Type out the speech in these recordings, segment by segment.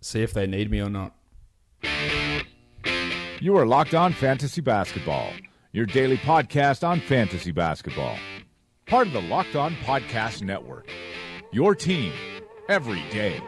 See if they need me or not. You are Locked On Fantasy Basketball, your daily podcast on fantasy basketball. Part of the Locked On Podcast Network, your team every day.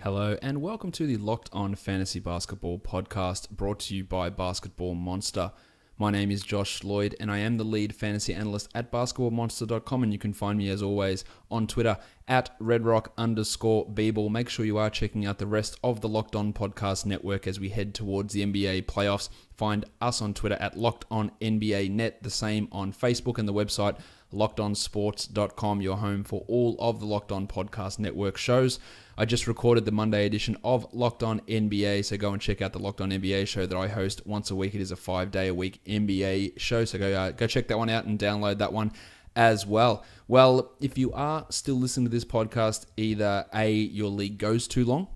Hello and welcome to the Locked On Fantasy Basketball podcast brought to you by Basketball Monster. My name is Josh Lloyd and I am the lead fantasy analyst at basketballmonster.com, and you can find me as always on Twitter at redrock_bball. Make sure you are checking out the rest of the Locked On Podcast Network as we head towards the NBA playoffs. Find us on Twitter at Locked On NBA Net, the same on Facebook, and the website LockedOnSports.com, your home for all of the Locked On Podcast Network shows. I just recorded the Monday edition of Locked On NBA, so go and check out the Locked On NBA show that I host once a week. It is a 5-day-a-week NBA show, so go check that one out and download that one as well. Well, if you are still listening to this podcast, either A, your league goes too long,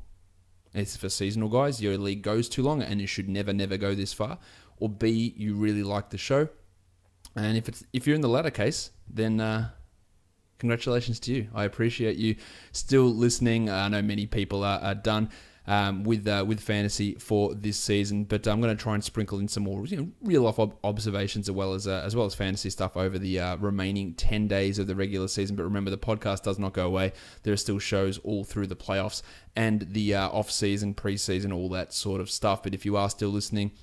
it's for seasonal guys, your league goes too long and you should never go this far, or B, you really like the show. And if you're in the latter case, then congratulations to you. I appreciate you still listening. I know many people are done with fantasy for this season, but I'm going to try and sprinkle in some more real life observations as well as fantasy stuff over the remaining 10 days of the regular season. But remember, the podcast does not go away. There are still shows all through the playoffs and the off season, preseason, all that sort of stuff. But if you are still listening,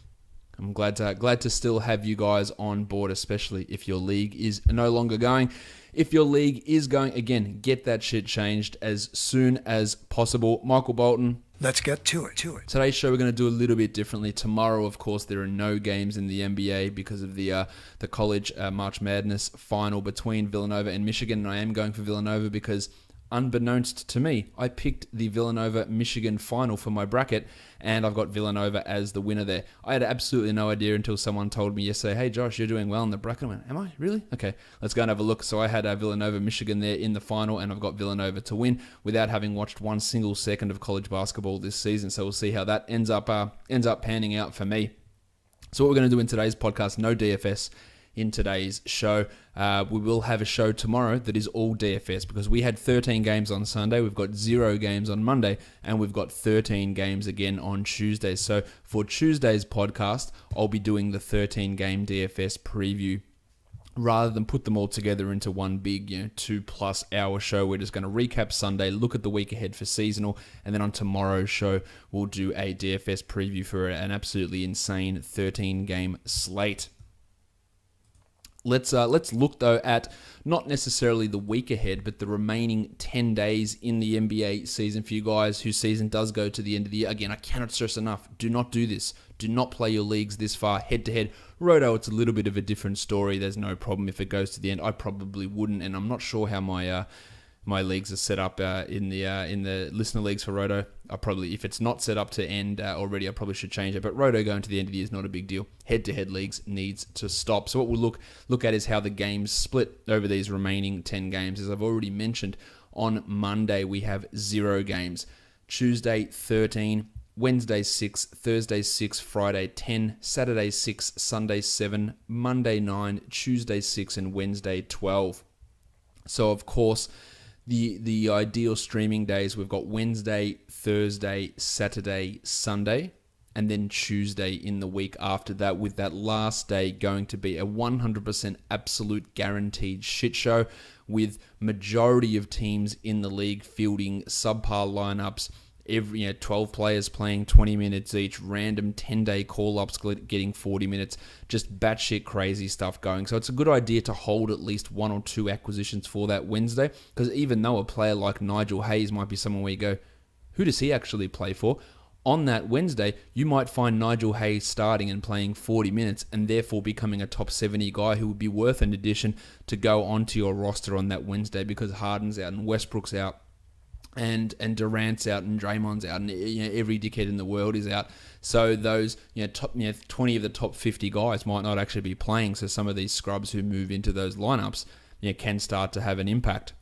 I'm glad to still have you guys on board, especially if your league is no longer going. If your league is going, again, get that shit changed as soon as possible. Michael Bolton. Let's get to it. Today's show we're going to do a little bit differently. Tomorrow, of course, there are no games in the NBA because of the college March Madness final between Villanova and Michigan. And I am going for Villanova because, unbeknownst to me, I picked the Villanova-Michigan final for my bracket, and I've got Villanova as the winner there. I had absolutely no idea until someone told me yesterday, hey Josh, you're doing well in the bracket. I went, am I? Really? Okay, let's go and have a look. So I had Villanova-Michigan there in the final, and I've got Villanova to win without having watched one single second of college basketball this season. So we'll see how that ends up panning out for me. So what we're going to do in today's podcast, no DFS in today's show. We will have a show tomorrow that is all DFS because we had 13 games on Sunday, we've got 0 games on Monday, and we've got 13 games again on Tuesday. So for Tuesday's podcast, I'll be doing the 13-game DFS preview. Rather than put them all together into one big 2+ hour show, we're just going to recap Sunday, look at the week ahead for seasonal, and then on tomorrow's show, we'll do a DFS preview for an absolutely insane 13-game slate. Let's look, though, at not necessarily the week ahead, but the remaining 10 days in the NBA season for you guys whose season does go to the end of the year. Again, I cannot stress enough, do not do this. Do not play your leagues this far head-to-head. Roto, it's a little bit of a different story. There's no problem if it goes to the end. I probably wouldn't, and I'm not sure how my leagues are set up in the listener leagues for Roto. If it's not set up to end already, I probably should change it. But Roto going to the end of the year is not a big deal. Head-to-head leagues needs to stop. So what we'll look at is how the games split over these remaining 10 games. As I've already mentioned, on Monday we have 0 games. Tuesday 13, Wednesday 6, Thursday 6, Friday 10, Saturday 6, Sunday 7, Monday 9, Tuesday 6, and Wednesday 12. So of course, the ideal streaming days, we've got Wednesday, Thursday, Saturday, Sunday, and then Tuesday in the week after that, with that last day going to be a 100% absolute guaranteed shit show, with majority of teams in the league fielding subpar lineups, every 12 players playing 20 minutes each, random 10-day call-ups getting 40 minutes, just batshit crazy stuff going. So it's a good idea to hold at least 1 or 2 acquisitions for that Wednesday, because even though a player like Nigel Hayes might be someone where you go, who does he actually play for? On that Wednesday, you might find Nigel Hayes starting and playing 40 minutes and therefore becoming a top 70 guy who would be worth an addition to go onto your roster on that Wednesday, because Harden's out and Westbrook's out, and Durant's out and Draymond's out, and every dickhead in the world is out. So those top 20 of the top 50 guys might not actually be playing. So some of these scrubs who move into those lineups can start to have an impact.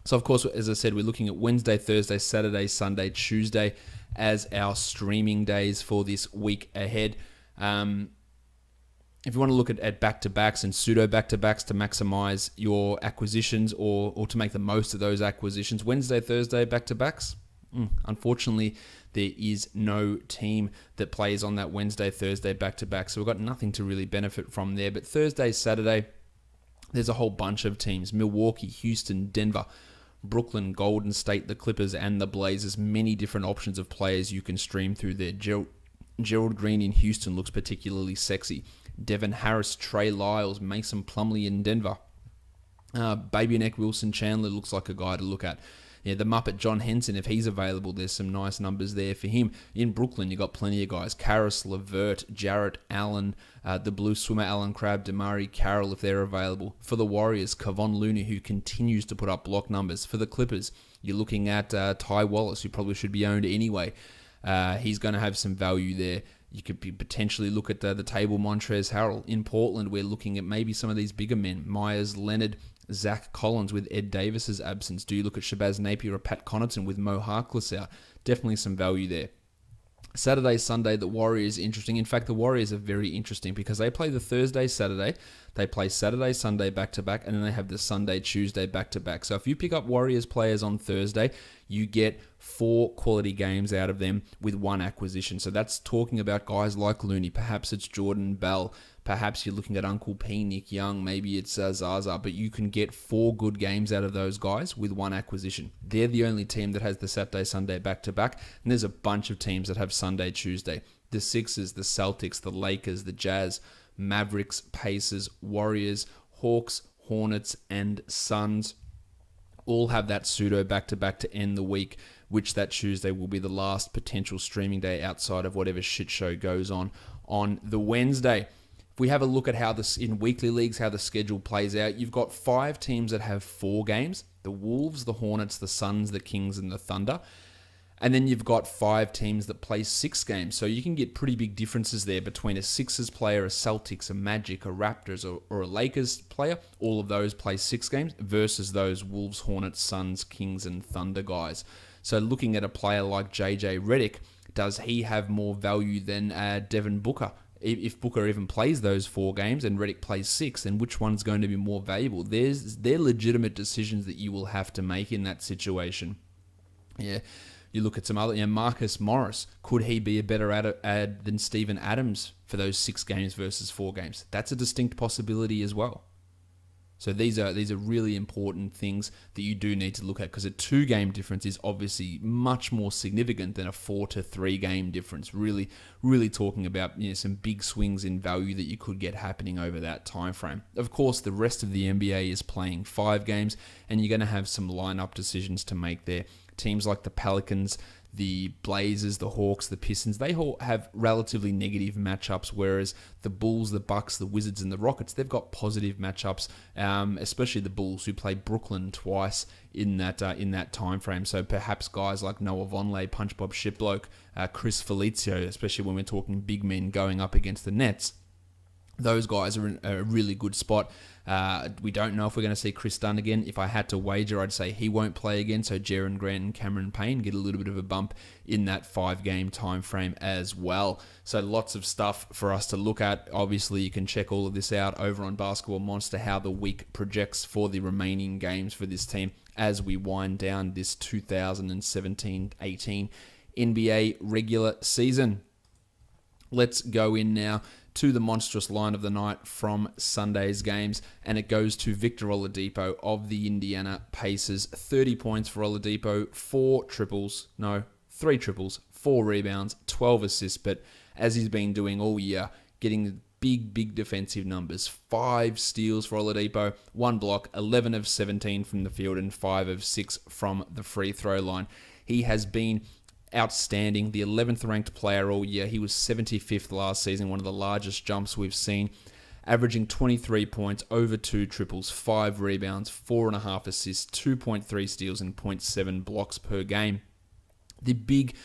So of course, as I said, we're looking at Wednesday, Thursday, Saturday, Sunday, Tuesday as our streaming days for this week ahead. if you want to look at back-to-backs and pseudo back-to-backs to maximize your acquisitions or to make the most of those acquisitions, Wednesday, Thursday back-to-backs, unfortunately, there is no team that plays on that Wednesday, Thursday back-to-back, so we've got nothing to really benefit from there. But Thursday, Saturday, there's a whole bunch of teams. Milwaukee, Houston, Denver, Brooklyn, Golden State, the Clippers, and the Blazers. Many different options of players you can stream through there. Gerald Green in Houston looks particularly sexy. Devin Harris, Trey Lyles, Mason Plumlee in Denver. Baby Neck Wilson Chandler looks like a guy to look at. Yeah, the Muppet John Henson, if he's available, there's some nice numbers there for him. In Brooklyn, you got plenty of guys. Karis LeVert, Jarrett Allen, the Blue Swimmer, Alan Crabb, Damari Carroll, if they're available. For the Warriors, Kevon Looney, who continues to put up block numbers. For the Clippers, you're looking at Ty Wallace, who probably should be owned anyway. He's going to have some value there. You could potentially look at the table Montrezl Harrell. In Portland, we're looking at maybe some of these bigger men. Myers Leonard, Zach Collins with Ed Davis's absence. Do you look at Shabazz Napier or Pat Connaughton with Mo Harkless out? Definitely some value there. Saturday, Sunday, the Warriors interesting. In fact, the Warriors are very interesting because they play the Thursday, Saturday. They play Saturday, Sunday back-to-back, and then they have the Sunday, Tuesday back-to-back. So if you pick up Warriors players on Thursday, you get 4 quality games out of them with 1 acquisition. So that's talking about guys like Looney. Perhaps it's Jordan Bell. Perhaps you're looking at Uncle P, Nick Young. Maybe it's Zaza. But you can get 4 good games out of those guys with 1 acquisition. They're the only team that has the Saturday, Sunday back-to-back. And there's a bunch of teams that have Sunday, Tuesday. The Sixers, the Celtics, the Lakers, the Jazz, Mavericks, Pacers, Warriors, Hawks, Hornets, and Suns all have that pseudo back-to-back to end the week, which that Tuesday will be the last potential streaming day outside of whatever shit show goes on the Wednesday. If we have a look at how this in weekly leagues, how the schedule plays out, you've got 5 teams that have 4 games: the Wolves, the Hornets, the Suns, the Kings, and the Thunder. And then you've got 5 teams that play 6 games. So you can get pretty big differences there between a Sixers player, a Celtics, a Magic, a Raptors, or a Lakers player. All of those play 6 games versus those Wolves, Hornets, Suns, Kings, and Thunder guys. So looking at a player like JJ Redick, does he have more value than Devin Booker? If Booker even plays those 4 games and Redick plays 6, then which one's going to be more valuable? They're legitimate decisions that you will have to make in that situation. Yeah. You look at some other, Marcus Morris. Could he be a better ad than Steven Adams for those 6 games versus 4 games? That's a distinct possibility as well. So these are really important things that you do need to look at, because a 2-game difference is obviously much more significant than a 4 to 3 game difference. Really, really talking about some big swings in value that you could get happening over that time frame. Of course, the rest of the NBA is playing 5 games, and you're going to have some lineup decisions to make there. Teams like the Pelicans, the Blazers, the Hawks, the Pistons, they all have relatively negative matchups, whereas the Bulls, the Bucks, the Wizards, and the Rockets, they've got positive matchups, especially the Bulls, who play Brooklyn twice in that time frame. So perhaps guys like Noah Vonleh, Punch Bob Shiploke, Chris Felicio, especially when we're talking big men going up against the Nets, those guys are in a really good spot. We don't know if we're going to see Chris Dunn again. If I had to wager, I'd say he won't play again. So Jaren Grant and Cameron Payne get a little bit of a bump in that 5-game time frame as well. So lots of stuff for us to look at. Obviously, you can check all of this out over on Basketball Monster, how the week projects for the remaining games for this team as we wind down this 2017-18 NBA regular season. Let's go in now to the monstrous line of the night from Sunday's games, and it goes to Victor Oladipo of the Indiana Pacers. 30 points for Oladipo, 3 triples, 4 rebounds, 12 assists, but as he's been doing all year, getting big defensive numbers. 5 steals for Oladipo, 1 block, 11 of 17 from the field, and 5 of 6 from the free throw line. He has been outstanding, the 11th ranked player all year. He was 75th last season, one of the largest jumps we've seen, averaging 23 points, over 2 triples, 5 rebounds, 4.5 assists, 2.3 steals, and 0.7 blocks per game. The big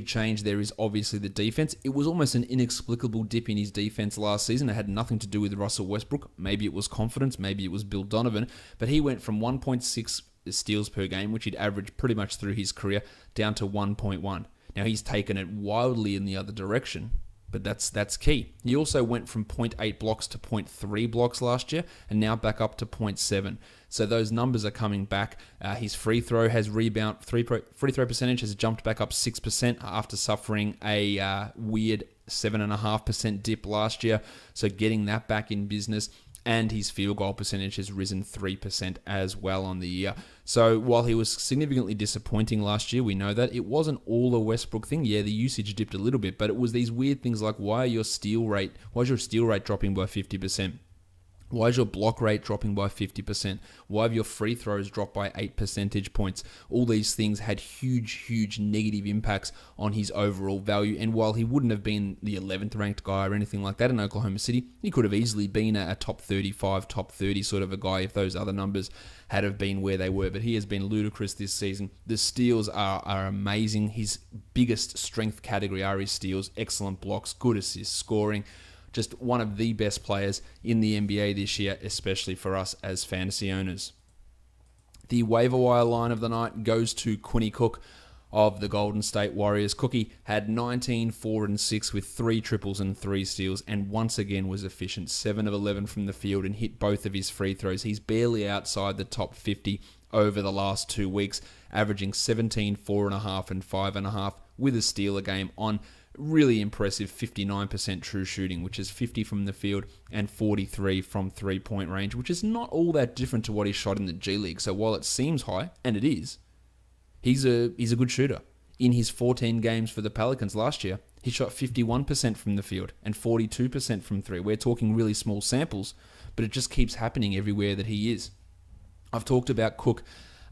change there is obviously the defense. It was almost an inexplicable dip in his defense last season. It had nothing to do with Russell Westbrook. Maybe it was confidence, maybe it was Bill Donovan, but he went from 1.6 steals per game, which he'd averaged pretty much through his career, down to 1.1. Now, he's taken it wildly in the other direction. but that's key. He also went from 0.8 blocks to 0.3 blocks last year, and now back up to 0.7. So those numbers are coming back. His free throw percentage has jumped back up 6% after suffering a weird 7.5% dip last year. So getting that back in business. And his field goal percentage has risen 3% as well on the year. So while he was significantly disappointing last year, we know that it wasn't all a Westbrook thing. Yeah, the usage dipped a little bit, but it was these weird things like why is your steal rate dropping by 50%? Why is your block rate dropping by 50%? Why have your free throws dropped by 8 percentage points? All these things had huge negative impacts on his overall value. And while he wouldn't have been the 11th ranked guy or anything like that in Oklahoma City, he could have easily been a top 35, top 30 sort of a guy if those other numbers had have been where they were. But he has been ludicrous this season. The steals are amazing. His biggest strength category are his steals, excellent blocks, good assists, scoring. Just one of the best players in the NBA this year, especially for us as fantasy owners. The waiver wire line of the night goes to Quinn Cook of the Golden State Warriors. Cookie had 19, 4, and 6 with 3 triples and 3 steals, and once again was efficient. 7 of 11 from the field and hit both of his free throws. He's barely outside the top 50 over the last 2 weeks, averaging 17, 4.5, and 5.5 with a steal a game on really impressive 59% true shooting, which is 50 from the field and 43 from three-point range, which is not all that different to what he shot in the G League. So while it seems high, and it is, he's a good shooter. In his 14 games for the Pelicans last year, he shot 51% from the field and 42% from three. We're talking really small samples, but it just keeps happening everywhere that he is. I've talked about Cook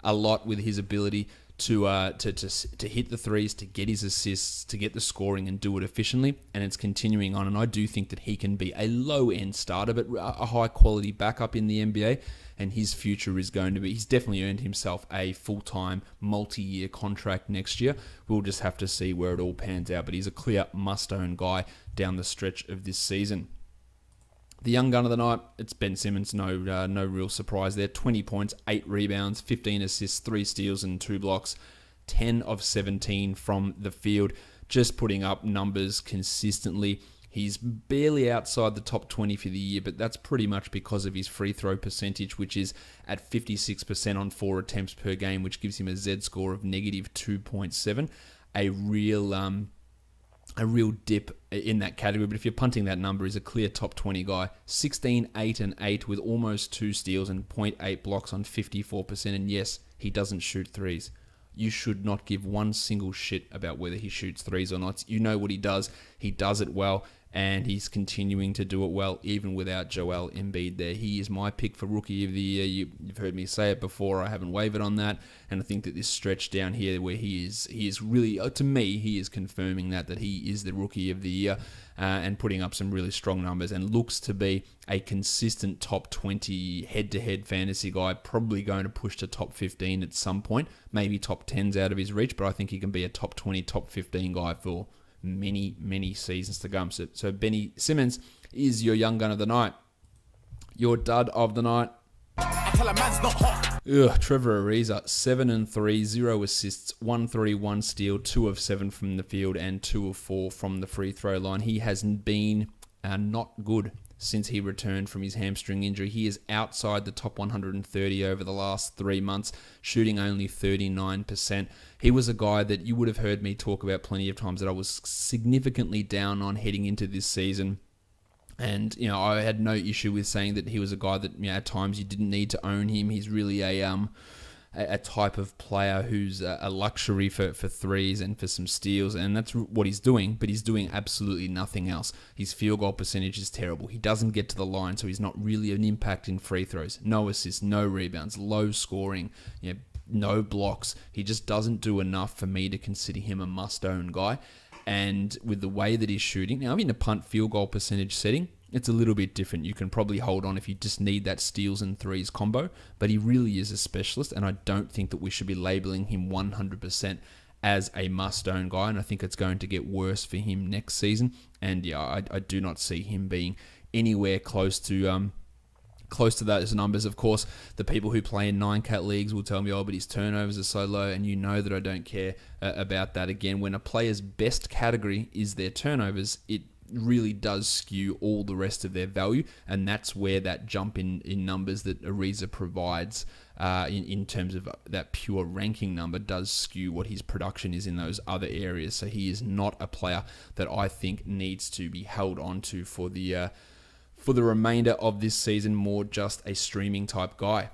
a lot with his ability to hit the threes, to get his assists, to get the scoring and do it efficiently, and it's continuing on. And I do think that he can be a low-end starter, but a high-quality backup in the NBA, and his future is going to be, he's definitely earned himself a full-time, multi-year contract next year. We'll just have to see where it all pans out, but he's a clear must-own guy down the stretch of this season. The young gun of the night, it's Ben Simmons. No real surprise there. 20 points, 8 rebounds, 15 assists, 3 steals and 2 blocks. 10 of 17 from the field. Just putting up numbers consistently. He's barely outside the top 20 for the year, but that's pretty much because of his free throw percentage, which is at 56% on 4 attempts per game, which gives him a Z score of negative 2.7. A real dip in that category, but if you're punting that number, is a clear top 20 guy. 16, 8, and 8 with almost 2 steals and 0.8 blocks on 54%. And yes, he doesn't shoot threes. You should not give one single shit about whether he shoots threes or not. You know what he does. He does it well, and he's continuing to do it well, even without Joel Embiid there. He is my pick for Rookie of the Year. You've heard me say it before. I haven't wavered on that, and I think that this stretch down here where he is really, to me, he is confirming that he is the Rookie of the Year and putting up some really strong numbers and looks to be a consistent top 20 head-to-head fantasy guy, probably going to push to top 15 at some point, maybe top 10's out of his reach, but I think he can be a top 20, top 15 guy for many seasons to come. So Benny Simmons is your young gun of the night. Your dud of the night. Trevor Ariza, 7 and 3, 0 assists, 1 3, 1 steal, 2 of 7 from the field, and 2 of 4 from the free throw line. He has been not good since he returned from his hamstring injury. He is outside the top 130 over the last 3 months, shooting only 39%. He was a guy that you would have heard me talk about plenty of times that I was significantly down on heading into this season. And, I had no issue with saying that he was a guy that, at times you didn't need to own him. He's really a type of player who's a luxury for threes and for some steals, and that's what he's doing, but he's doing absolutely nothing else. His field goal percentage is terrible. He doesn't get to the line, so he's not really an impact in free throws. No assists, no rebounds, low scoring, no blocks. He just doesn't do enough for me to consider him a must-own guy. And with the way that he's shooting, now in a punt field goal percentage setting, it's a little bit different. You can probably hold on if you just need that steals and threes combo, but he really is a specialist, and I don't think that we should be labeling him 100% as a must-own guy, and I think it's going to get worse for him next season. And I do not see him being anywhere close to those numbers. Of course, the people who play in 9-cat leagues will tell me, but his turnovers are so low, and you know that I don't care about that. Again, when a player's best category is their turnovers, it really does skew all the rest of their value, and that's where that jump in numbers that Ariza provides in terms of that pure ranking number does skew what his production is in those other areas. So he is not a player that I think needs to be held on to for the remainder of this season, more just a streaming type guy.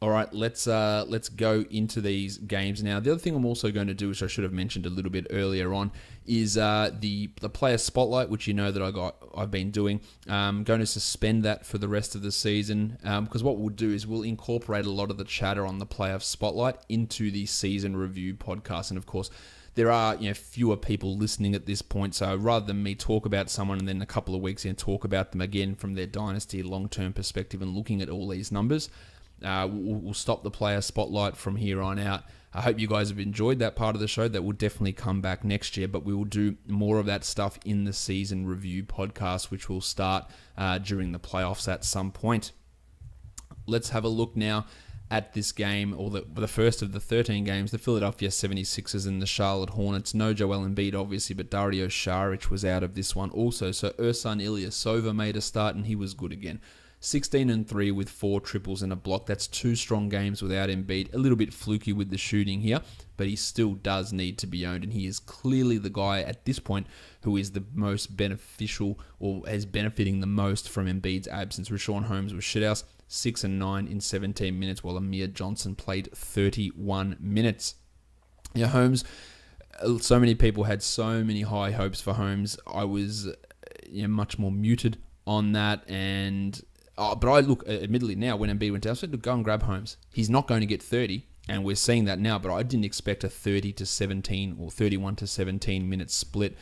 All right, let's go into these games now. The other thing I'm also going to do, which I should have mentioned a little bit earlier on, is the player spotlight, which you know that I've been doing. I'm going to suspend that for the rest of the season because what we'll do is we'll incorporate a lot of the chatter on the player spotlight into the season review podcast, and of course, there are fewer people listening at this point, so rather than me talk about someone and then a couple of weeks in talk about them again from their dynasty long-term perspective and looking at all these numbers, we'll stop the player spotlight from here on out. I hope you guys have enjoyed that part of the show. That will definitely come back next year, but we will do more of that stuff in the season review podcast, which will start during the playoffs at some point. Let's have a look now at this game, or the first of the 13 games, the Philadelphia 76ers and the Charlotte Hornets. No Joel Embiid, obviously, but Dario Saric was out of this one also. So Ersan Ilyasova made a start, and he was good again. 16-3 with 4 triples and a block. That's 2 strong games without Embiid. A little bit fluky with the shooting here, but he still does need to be owned, and he is clearly the guy at this point who is the most beneficial or is benefiting the most from Embiid's absence. Richaun Holmes was shithouse, 6 and 9 in 17 minutes, while Amir Johnson played 31 minutes. Yeah, Holmes, so many people had so many high hopes for Holmes. I was much more muted on that, but I look, admittedly now, when Embiid went down, I said, look, go and grab Holmes. He's not going to get 30, and we're seeing that now, but I didn't expect a 30 to 17 or 31 to 17 minute split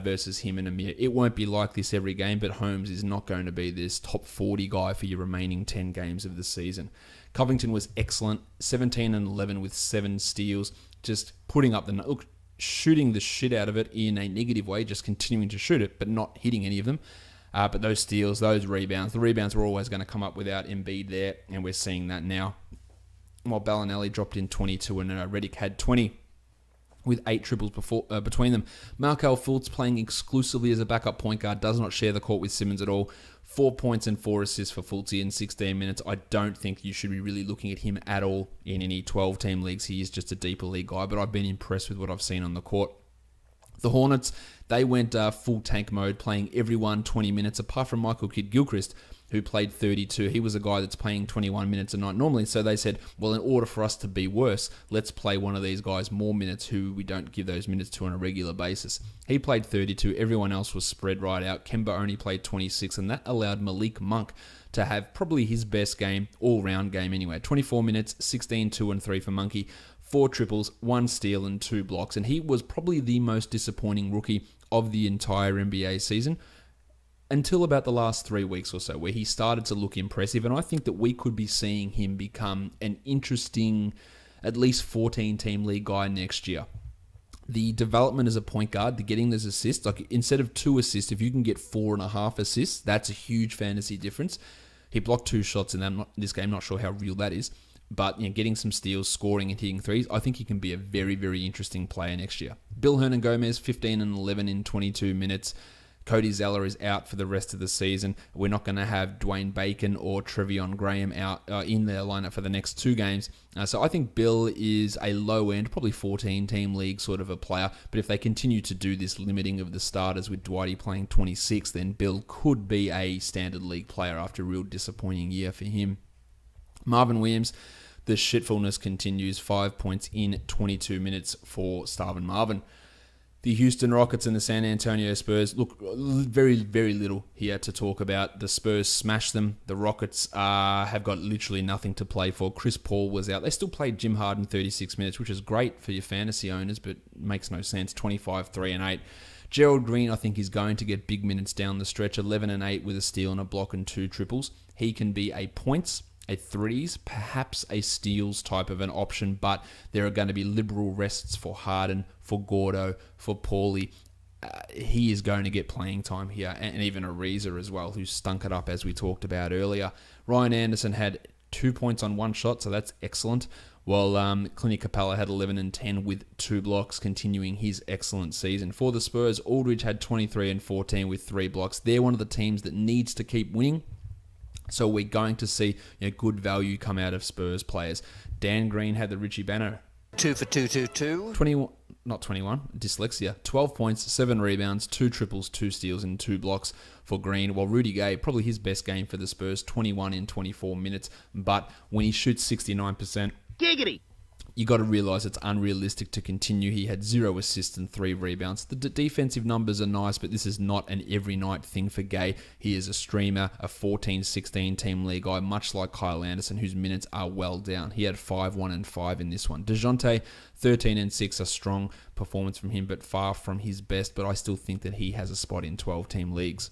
versus him and Amir. It won't be like this every game, but Holmes is not going to be this top 40 guy for your remaining 10 games of the season. Covington was excellent, 17 and 11 with 7 steals, just putting up shooting the shit out of it in a negative way, just continuing to shoot it, but not hitting any of them. But those steals, those rebounds, the rebounds were always going to come up without Embiid there, and we're seeing that now. While Bellinelli dropped in 22 and Redick had 20 with 8 triples between them. Markelle Fultz playing exclusively as a backup point guard, does not share the court with Simmons at all. 4 points and 4 assists for Fultz in 16 minutes. I don't think you should be really looking at him at all in any 12-team leagues. He is just a deeper league guy, but I've been impressed with what I've seen on the court. The Hornets, they went full tank mode, playing everyone 20 minutes, apart from Michael Kidd-Gilchrist, who played 32. He was a guy that's playing 21 minutes a night normally, so they said, well, in order for us to be worse, let's play one of these guys more minutes who we don't give those minutes to on a regular basis. He played 32. Everyone else was spread right out. Kemba only played 26, and that allowed Malik Monk to have probably his best game, all-round game anyway. 24 minutes, 16, 2, and 3 for Monkey. 4 triples, 1 steal, and 2 blocks. And he was probably the most disappointing rookie of the entire NBA season until about the last 3 weeks or so, where he started to look impressive. And I think that we could be seeing him become an interesting, at least 14-team league guy next year. The development as a point guard, the getting those assists, like instead of 2 assists, if you can get 4.5 assists, that's a huge fantasy difference. He blocked 2 shots in this game, not sure how real that is. But getting some steals, scoring and hitting threes, I think he can be a very, very interesting player next year. Bill Hernan-Gomez, 15 and 11 in 22 minutes. Cody Zeller is out for the rest of the season. We're not going to have Dwayne Bacon or Trevion Graham out in their lineup for the next 2 games. So I think Bill is a low-end, probably 14-team league sort of a player. But if they continue to do this limiting of the starters with Dwighty playing 26, then Bill could be a standard league player after a real disappointing year for him. Marvin Williams, the shitfulness continues. 5 points in 22 minutes for Starvin Marvin. The Houston Rockets and the San Antonio Spurs, look, very, very little here to talk about. The Spurs smashed them. The Rockets have got literally nothing to play for. Chris Paul was out. They still played Jim Harden 36 minutes, which is great for your fantasy owners, but makes no sense. 25, 3, and 8. Gerald Green, I think, is going to get big minutes down the stretch. 11 and 8 with a steal and a block and 2 triples. He can be a points, a threes, perhaps a steals type of an option, but there are going to be liberal rests for Harden, for Gordo, for Paulie. He is going to get playing time here, and even Ariza as well, who stunk it up as we talked about earlier. Ryan Anderson had 2 points on 1 shot, so that's excellent. while Clint Capella had 11 and 10 with 2 blocks, continuing his excellent season. For the Spurs, Aldridge had 23 and 14 with 3 blocks. They're one of the teams that needs to keep winning. So we're going to see good value come out of Spurs players. Dan Green had the Richie Banner. 2 for 2. 21, not 21, dyslexia. 12 points, 7 rebounds, 2 triples, 2 steals, and 2 blocks for Green. While Rudy Gay, probably his best game for the Spurs, 21 in 24 minutes. But when he shoots 69%, Giggity! You got to realise it's unrealistic to continue. He had 0 assists and 3 rebounds. The defensive numbers are nice, but this is not an every night thing for Gay. He is a streamer, a 14-16 team league guy, much like Kyle Anderson, whose minutes are well down. He had 5, 1, and 5 in this one. DeJounte, 13 and 6, a strong performance from him, but far from his best. But I still think that he has a spot in 12-team leagues.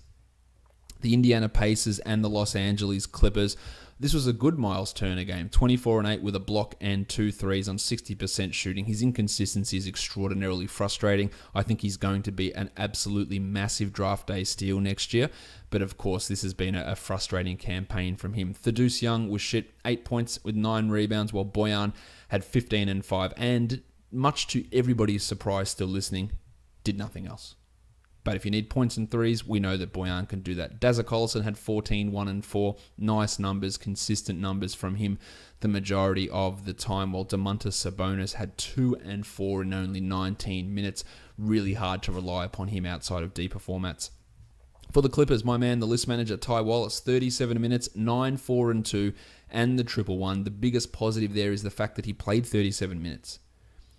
The Indiana Pacers and the Los Angeles Clippers. This was a good Miles Turner game. 24 and 8 with a block and 2 threes on 60% shooting. His inconsistency is extraordinarily frustrating. I think he's going to be an absolutely massive draft day steal next year. But of course, this has been a frustrating campaign from him. Thaddeus Young was shit, 8 points with 9 rebounds, while Bojan had 15 and 5. And much to everybody's surprise still listening, did nothing else. But if you need points and threes, we know that Bojan can do that. Dazza Collison had 14, 1 and 4. Nice numbers, consistent numbers from him the majority of the time, while Domantas Sabonis had 2 and 4 in only 19 minutes. Really hard to rely upon him outside of deeper formats. For the Clippers, my man, the list manager, Ty Wallace, 37 minutes, 9, 4 and 2, and the 1-1. The biggest positive there is the fact that he played 37 minutes.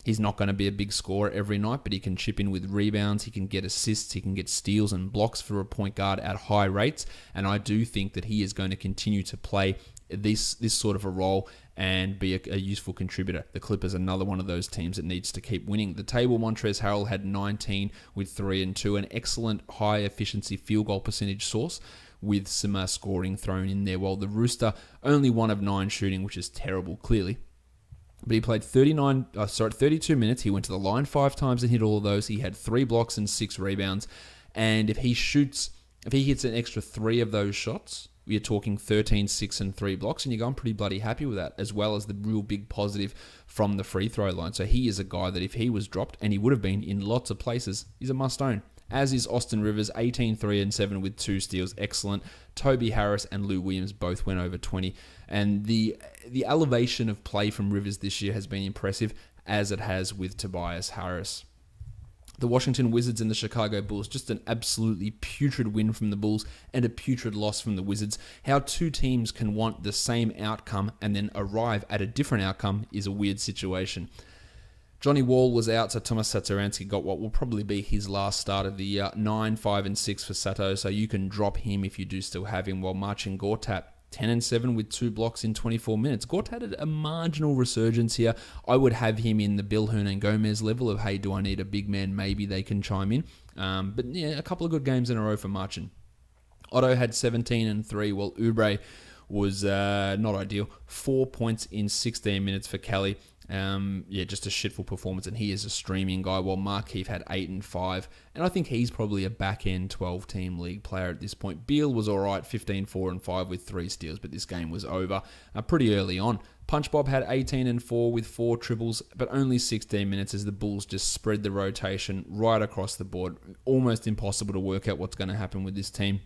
He's not going to be a big scorer every night, but he can chip in with rebounds, he can get assists, he can get steals and blocks for a point guard at high rates, and I do think that he is going to continue to play this sort of a role and be a useful contributor. The Clippers are another one of those teams that needs to keep winning. The table, Montrezl Harrell had 19 with 3 and 2, an excellent high-efficiency field goal percentage source with some scoring thrown in there, while the Rooster only 1 of 9 shooting, which is terrible, clearly. But he played 32 minutes. He went to the line 5 times and hit all of those. He had 3 blocks and 6 rebounds. And if he hits an extra 3 of those shots, we're talking 13, 6, and 3 blocks. And you're going pretty bloody happy with that, as well as the real big positive from the free throw line. So he is a guy that if he was dropped, and he would have been in lots of places, he's a must-own. As is Austin Rivers, 18, 3, and 7 with 2 steals. Excellent. Toby Harris and Lou Williams both went over 20. And the elevation of play from Rivers this year has been impressive, as it has with Tobias Harris. The Washington Wizards and the Chicago Bulls, just an absolutely putrid win from the Bulls and a putrid loss from the Wizards. How two teams can want the same outcome and then arrive at a different outcome is a weird situation. Johnny Wall was out, so Tomas Satoransky got what will probably be his last start of the year. 9, 5, and 6 for Sato, so you can drop him if you do still have him, while Marcin Gortat, 10 and 7 with 2 blocks in 24 minutes. Gortat had a marginal resurgence here. I would have him in the Bill Hernan-Gomez level of, hey, do I need a big man? Maybe they can chime in. But yeah, a couple of good games in a row for Marcin. Otto had 17 and 3, while Oubre was not ideal. 4 points in 16 minutes for Kelly. Just a shitful performance, and he is a streaming guy, while Markieff had 8 and 5, and I think he's probably a back-end 12-team league player at this point. Beal was alright, 15, 4 and 5 with 3 steals, but this game was over pretty early on. Punch Bob had 18 and 4 with 4 triples, but only 16 minutes as the Bulls just spread the rotation right across the board. Almost impossible to work out what's going to happen with this team.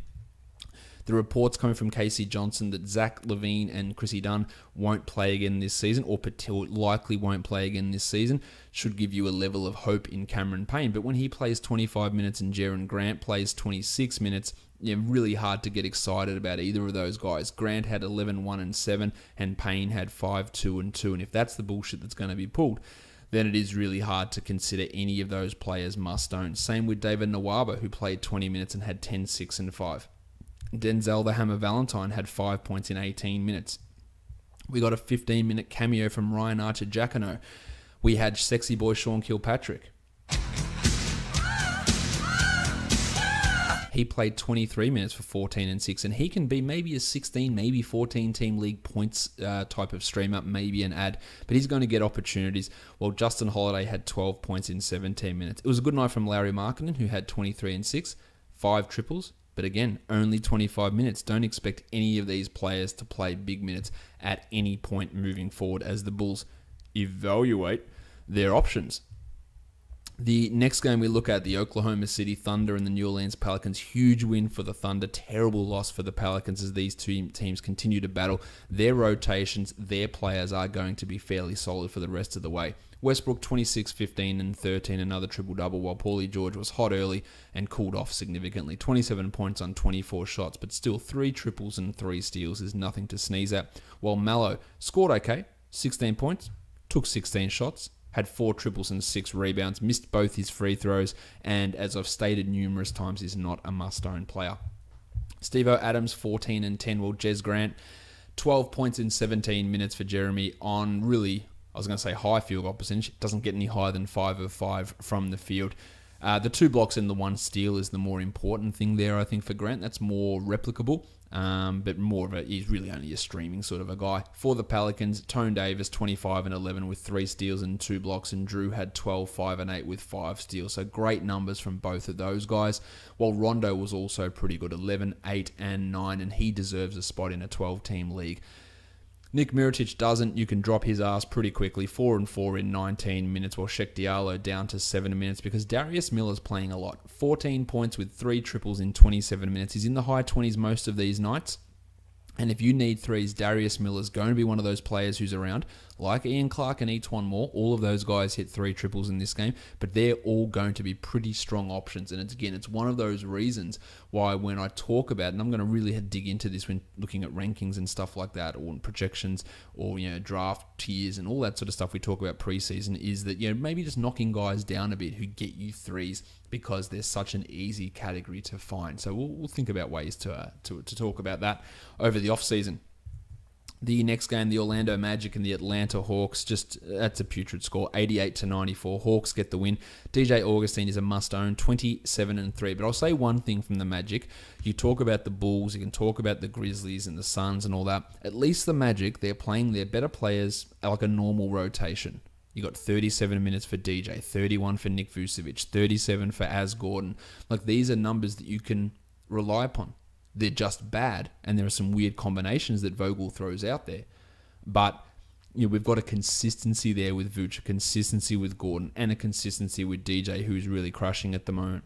The reports coming from Casey Johnson that Zach LaVine and Chrissy Dunn won't play again this season, or likely won't play again this season, should give you a level of hope in Cameron Payne. But when he plays 25 minutes and Jaren Grant plays 26 minutes, really hard to get excited about either of those guys. Grant had 11, 1 and 7, and Payne had 5, 2 and 2. And if that's the bullshit that's going to be pulled, then it is really hard to consider any of those players must-own. Same with David Nwaba, who played 20 minutes and had 10, 6 and 5. Denzel the Hammer Valentine had 5 points in 18 minutes. We got a 15-minute cameo from Ryan Archer-Jacquino. We had sexy boy Sean Kilpatrick. He played 23 minutes for 14 and 6, and he can be maybe a 16, maybe 14-team league points type of streamer, maybe an ad, but he's going to get opportunities, while Justin Holiday had 12 points in 17 minutes. It was a good night from Larry Markkinen, who had 23 and 6, 5 triples, but again, only 25 minutes. Don't expect any of these players to play big minutes at any point moving forward, as the Bulls evaluate their options. The next game we look at, the Oklahoma City Thunder and the New Orleans Pelicans. Huge win for the Thunder, terrible loss for the Pelicans as these two teams continue to battle. Their rotations, their players are going to be fairly solid for the rest of the way. Westbrook 26, 15, and 13, another triple-double, while Paulie George was hot early and cooled off significantly. 27 points on 24 shots, but still 3 triples and 3 steals is nothing to sneeze at. While Mallow scored okay, 16 points, took 16 shots, had 4 triples and 6 rebounds, missed both his free throws, and as I've stated numerous times, is not a must-own player. Steve-O Adams, 14 and 10, while Jez Grant, 12 points in 17 minutes for Jeremy on really, I was going to say high field goal percentage. It doesn't get any higher than 5 of 5 from the field. The 2 blocks and the 1 steal is the more important thing there, I think, for Grant. That's more replicable. But more of he's really only a streaming sort of a guy. For the Pelicans, Tone Davis, 25 and 11 with 3 steals and 2 blocks, and Drew had 12, 5 and 8 with 5 steals. So great numbers from both of those guys. While Rondo was also pretty good, 11, 8 and 9, and he deserves a spot in a 12-team league. Nick Mirotic doesn't. You can drop his ass pretty quickly. 4 and 4 in 19 minutes, while Shek Diallo down to 7 minutes because Darius Miller's playing a lot. 14 points with 3 triples in 27 minutes. He's in the high 20s most of these nights. And if you need threes, Darius Miller's going to be one of those players who's around, like Ian Clark and Etuan Moore. All of those guys hit 3 triples in this game, but they're all going to be pretty strong options. And it's one of those reasons why when I talk about, and I'm going to really dig into this when looking at rankings and stuff like that, or projections, or draft tiers and all that sort of stuff we talk about preseason, is that maybe just knocking guys down a bit who get you threes because they're such an easy category to find. So we'll think about ways to talk about that over the off season. The next game, the Orlando Magic and the Atlanta Hawks, that's a putrid score, 88-94. Hawks get the win. DJ Augustine is a must-own, 27 and 3. But I'll say one thing from the Magic. You talk about the Bulls, you can talk about the Grizzlies and the Suns and all that. At least the Magic, they're playing their better players like a normal rotation. You got 37 minutes for DJ, 31 for Nick Vucevic, 37 for Az Gordon. These are numbers that you can rely upon. They're just bad, and there are some weird combinations that Vogel throws out there. But we've got a consistency there with Vooch, a consistency with Gordon, and a consistency with DJ, who's really crushing at the moment.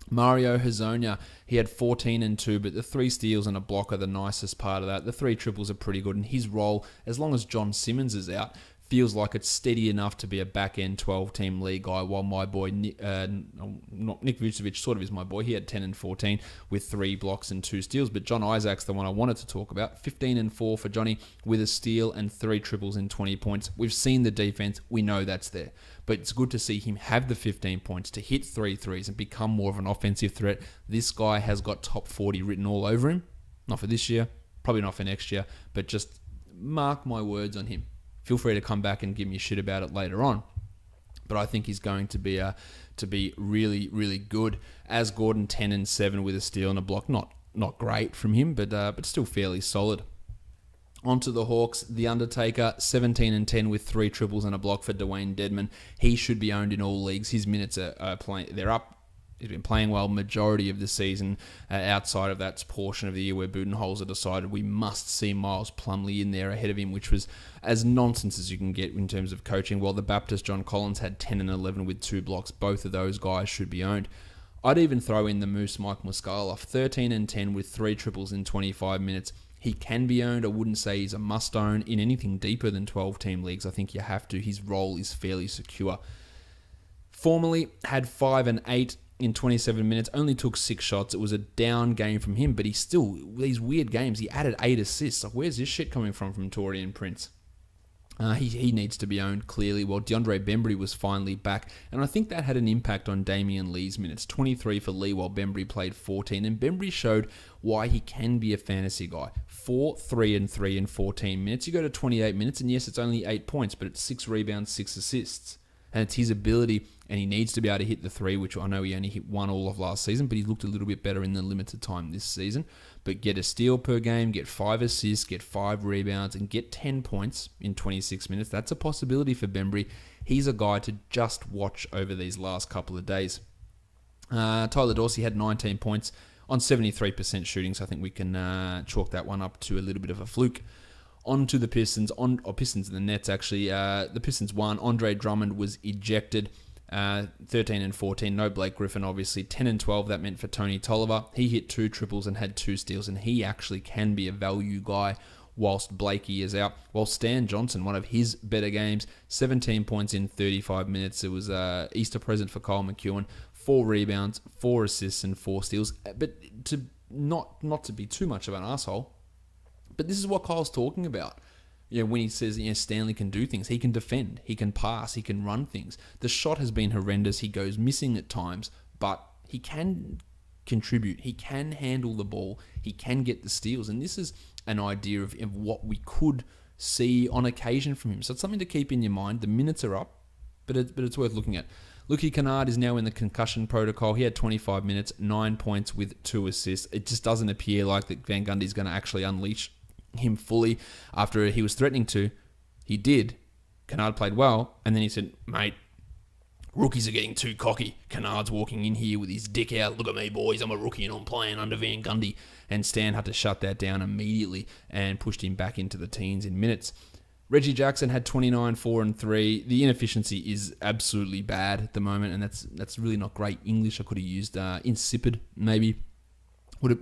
Mario Hezonja, he had 14 and 2, but the 3 steals and a block are the nicest part of that. The 3 triples are pretty good, and his role, as long as John Simmons is out, feels like it's steady enough to be a back-end 12-team league guy, while my boy, Nick Vucevic sort of is my boy. He had 10 and 14 with 3 blocks and 2 steals, but John Isaac's the one I wanted to talk about. 15 and 4 for Johnny with a steal and 3 triples and 20 points. We've seen the defense. We know that's there. But it's good to see him have the 15 points to hit 3 threes and become more of an offensive threat. This guy has got top 40 written all over him. Not for this year, probably not for next year, but just mark my words on him. Feel free to come back and give me shit about it later on. But I think he's going to be really, really good. As Gordon, 10 and 7 with a steal and a block. Not great from him, but still fairly solid. Onto the Hawks, The Undertaker, 17 and 10 with 3 triples and a block for Dwayne Dedman. He should be owned in all leagues. His minutes are playing. They're up. He's been playing well majority of the season. Outside of that portion of the year where Budenholzer decided we must see Miles Plumlee in there ahead of him, which was as nonsense as you can get in terms of coaching. While the Baptist John Collins had 10 and 11 with 2 blocks. Both of those guys should be owned. I'd even throw in the Moose Mike Muscala, 13 and 10 with 3 triples in 25 minutes. He can be owned. I wouldn't say he's a must-own in anything deeper than 12-team leagues. I think you have to. His role is fairly secure. Formerly had 5 and 8 in 27 minutes, only took 6 shots. It was a down game from him, but he still, these weird games, he added 8 assists. Where's this shit coming from Torian Prince? He needs to be owned, clearly. Well, DeAndre Bembry was finally back, and I think that had an impact on Damian Lee's minutes. 23 for Lee, while Bembry played 14, and Bembry showed why he can be a fantasy guy. 4, 3, and 3 in 14 minutes. You go to 28 minutes, and yes, it's only 8 points, but it's 6 rebounds, 6 assists. And it's his ability, and he needs to be able to hit the 3, which I know he only hit 1 all of last season, but he looked a little bit better in the limited time this season. But get a steal per game, get 5 assists, get 5 rebounds, and get 10 points in 26 minutes. That's a possibility for Bembry. He's a guy to just watch over these last couple of days. Tyler Dorsey had 19 points on 73% shooting, so I think we can chalk that one up to a little bit of a fluke. On to the Pistons, Pistons and the Nets actually. The Pistons won. Andre Drummond was ejected. 13 and 14. No Blake Griffin, obviously. 10 and 12. That meant for Tony Tolliver. He hit 2 triples and had 2 steals, and he actually can be a value guy whilst Blakey is out. While Stan Johnson, one of his better games, 17 points in 35 minutes. It was an Easter present for Kyle McEwen. 4 rebounds, 4 assists, and 4 steals. But to not to be too much of an asshole, but this is what Kyle's talking about. When he says, Stanley can do things. He can defend. He can pass. He can run things. The shot has been horrendous. He goes missing at times, but he can contribute. He can handle the ball. He can get the steals. And this is an idea of what we could see on occasion from him. So it's something to keep in your mind. The minutes are up, but it's worth looking at. Lucky Kennard is now in the concussion protocol. He had 25 minutes, 9 points with 2 assists. It just doesn't appear like that Van Gundy's going to actually unleash him fully after he was threatening to. He did. Kennard played well, and then he said, mate, rookies are getting too cocky. Kennard's walking in here with his dick out. Look at me, boys. I'm a rookie and I'm playing under Van Gundy. And Stan had to shut that down immediately and pushed him back into the teens in minutes. Reggie Jackson had 29, 4, and 3. The inefficiency is absolutely bad at the moment, and that's really not great English. I could have used insipid, maybe.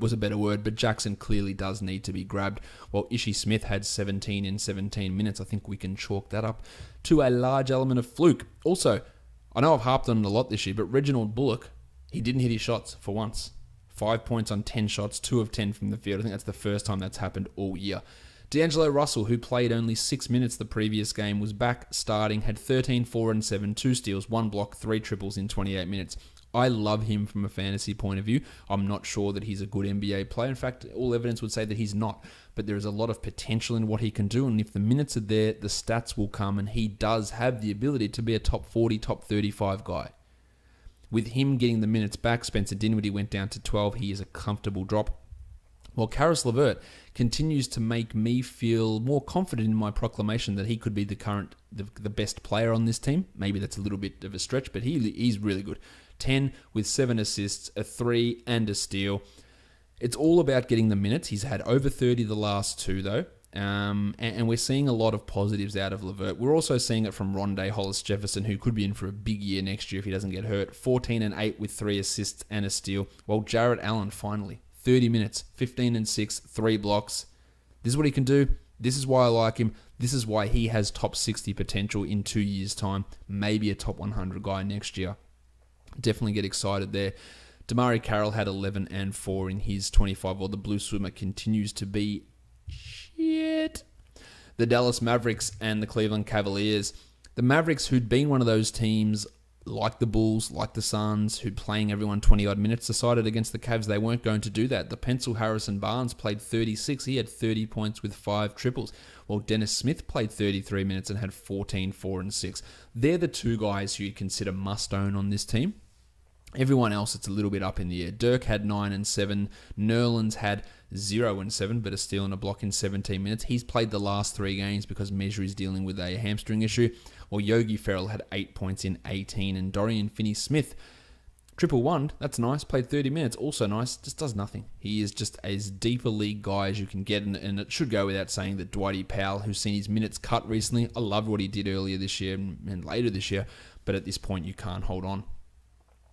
Was a better word, but Jackson clearly does need to be grabbed. While Ishii Smith had 17 in 17 minutes, I think we can chalk that up to a large element of fluke. Also, I know I've harped on it a lot this year, but Reginald Bullock, he didn't hit his shots for once. 5 points on 10 shots, 2 of 10 from the field. I think that's the first time that's happened all year. D'Angelo Russell, who played only 6 minutes the previous game, was back starting, had 13, 4, and 7, 2 steals, 1 block, 3 triples in 28 minutes. I love him from a fantasy point of view. I'm not sure that he's a good NBA player. In fact, all evidence would say that he's not. But there is a lot of potential in what he can do. And if the minutes are there, the stats will come. And he does have the ability to be a top 40, top 35 guy. With him getting the minutes back, Spencer Dinwiddie went down to 12. He is a comfortable drop. While Karis LeVert continues to make me feel more confident in my proclamation that he could be the best player on this team. Maybe that's a little bit of a stretch, but he's really good. 10 with 7 assists, a 3 and a steal. It's all about getting the minutes. He's had over 30 the last 2 though. And we're seeing a lot of positives out of LeVert. We're also seeing it from Rondé Hollis-Jefferson, who could be in for a big year next year if he doesn't get hurt. 14 and 8 with 3 assists and a steal. While Jarrett Allen finally, 30 minutes, 15 and 6, 3 blocks. This is what he can do. This is why I like him. This is why he has top 60 potential in 2 years' time. Maybe a top 100 guy next year. Definitely get excited there. Damari Carroll had 11 and 4 in his 25, while the Blue Swimmer continues to be shit. The Dallas Mavericks and the Cleveland Cavaliers. The Mavericks, who'd been one of those teams like the Bulls, like the Suns, who'd playing everyone 20-odd minutes, decided against the Cavs they weren't going to do that. The Pencil Harrison Barnes played 36. He had 30 points with 5 triples, while Dennis Smith played 33 minutes and had 14, 4, and 6. They're the 2 guys who you'd consider must-own on this team. Everyone else, it's a little bit up in the air. Dirk had 9 and 7. Nerlens had 0 and 7, but a steal and a block in 17 minutes. He's played the last 3 games because Mejri is dealing with a hamstring issue. While Yogi Ferrell had 8 points in 18. And Dorian Finney-Smith, triple one, that's nice. Played 30 minutes, also nice. Just does nothing. He is just as deep a league guy as you can get. And it should go without saying that Dwighty Powell, who's seen his minutes cut recently, I loved what he did earlier this year and later this year. But at this point, you can't hold on.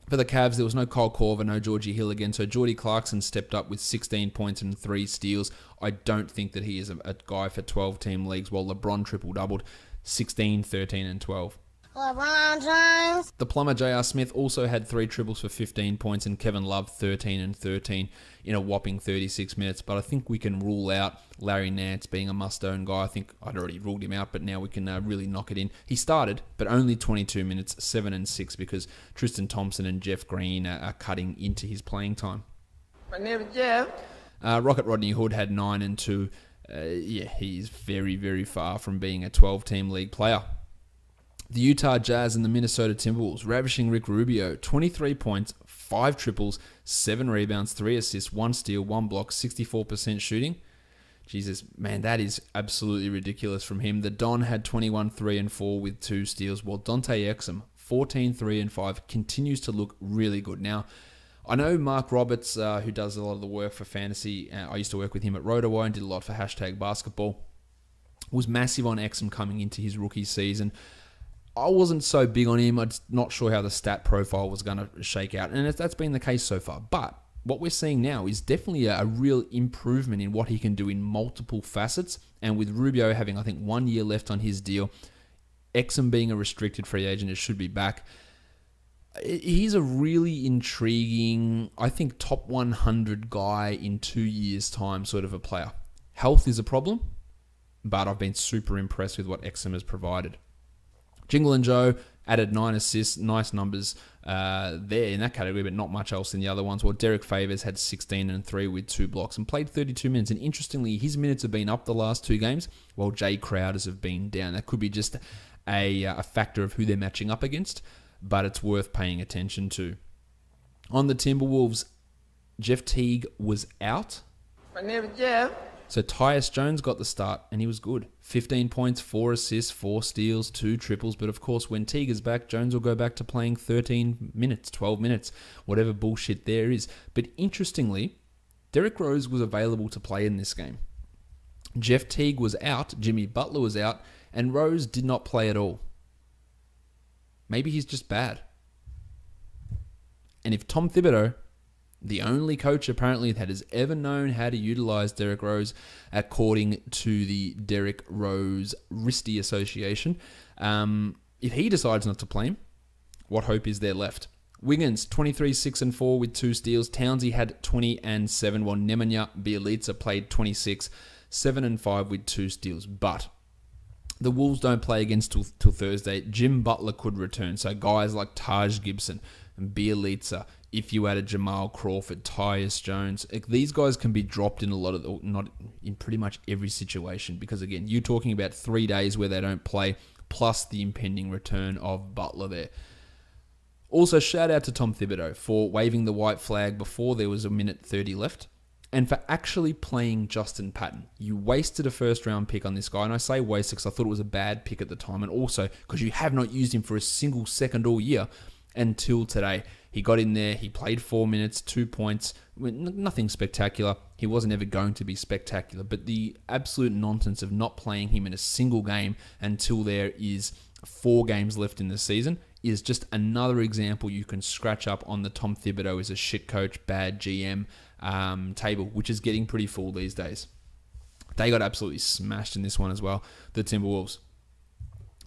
For the Cavs, there was no Kyle Korver, no Georgie Hill again, so Jordy Clarkson stepped up with 16 points and 3 steals. I don't think that he is a guy for 12-team leagues, while LeBron triple-doubled, 16, 13, and 12. LeBron James. The plumber J.R. Smith also had 3 triples for 15 points, and Kevin Love 13 and 13 in a whopping 36 minutes. But I think we can rule out Larry Nance being a must-own guy. I think I'd already ruled him out, but now we can really knock it in. He started, but only 22 minutes, 7 and 6, because Tristan Thompson and Jeff Green are cutting into his playing time. My name is Jeff. Rocket Rodney Hood had 9 and 2. He's very, very far from being a 12-team league player. The Utah Jazz and the Minnesota Timberwolves, ravishing Rick Rubio, 23 points, 5 triples, 7 rebounds, 3 assists, 1 steal, 1 block, 64% shooting. Jesus, man, that is absolutely ridiculous from him. The Don had 21, 3, and 4 with 2 steals, while Dante Exum, 14, 3, and 5, continues to look really good. Now, I know Mark Roberts, who does a lot of the work for fantasy. I used to work with him at RotoWire and did a lot for #basketball. was massive on Exum coming into his rookie season. I wasn't so big on him. I'm not sure how the stat profile was going to shake out, and that's been the case so far. But what we're seeing now is definitely a real improvement in what he can do in multiple facets, and with Rubio having, I think, 1 year left on his deal, Exum being a restricted free agent, it should be back. He's a really intriguing, I think, top 100 guy in 2 years' time sort of a player. Health is a problem, but I've been super impressed with what Exum has provided. Jingle and Joe added 9 assists, nice numbers there in that category, but not much else in the other ones. Well, Derek Favors had 16 and 3 with 2 blocks and played 32 minutes. And interestingly, his minutes have been up the last 2 games, while Jay Crowder's have been down. That could be just a factor of who they're matching up against, but it's worth paying attention to. On the Timberwolves, Jeff Teague was out. My name is Jeff. So Tyus Jones got the start, and he was good. 15 points, 4 assists, 4 steals, 2 triples. But of course, when Teague is back, Jones will go back to playing 13 minutes, 12 minutes, whatever bullshit there is. But interestingly, Derrick Rose was available to play in this game. Jeff Teague was out, Jimmy Butler was out, and Rose did not play at all. Maybe he's just bad. And if Tom Thibodeau, the only coach apparently that has ever known how to utilize Derrick Rose, according to the Derrick Rose Wristy Association, if he decides not to play him, what hope is there left? Wiggins, 23, 6 and 4 with 2 steals. Townsy had 20 and 7, while Nemanja Bjelica played 26, 7 and 5 with 2 steals. But the Wolves don't play again till Thursday. Jim Butler could return. So guys like Taj Gibson and Bjelica, if you added Jamal Crawford, Tyus Jones, these guys can be dropped in not in pretty much every situation, because again, you're talking about 3 days where they don't play, plus the impending return of Butler there. Also, shout out to Tom Thibodeau for waving the white flag before there was a minute 30 left, and for actually playing Justin Patton. You wasted a first-round pick on this guy, and I say wasted because I thought it was a bad pick at the time, and also because you have not used him for a single second all year until today. He got in there, he played 4 minutes, 2 points, nothing spectacular. He wasn't ever going to be spectacular, but the absolute nonsense of not playing him in a single game until there is 4 games left in the season is just another example you can scratch up on the Tom Thibodeau is a shit coach, bad GM table, which is getting pretty full these days. They got absolutely smashed in this one as well, the Timberwolves.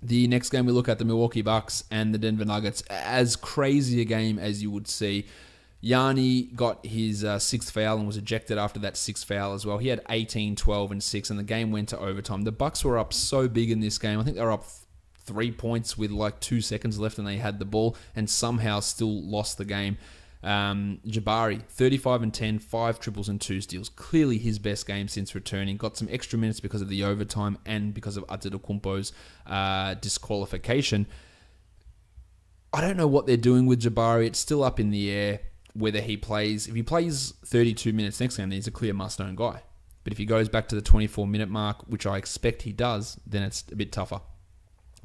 The next game we look at, the Milwaukee Bucks and the Denver Nuggets. As crazy a game as you would see. Yanni got his 6th foul and was ejected after that 6th foul as well. He had 18, 12, and 6, and the game went to overtime. The Bucks were up so big in this game. I think they were up 3 points with like 2 seconds left and they had the ball and somehow still lost the game. Jabari, 35 and 10, 5 triples and 2 steals. Clearly his best game since returning. Got some extra minutes because of the overtime and because of Antetokounmpo's disqualification. I don't know what they're doing with Jabari. It's still up in the air whether he plays. If he plays 32 minutes next game, then he's a clear must-own guy. But if he goes back to the 24-minute mark, which I expect he does, then it's a bit tougher.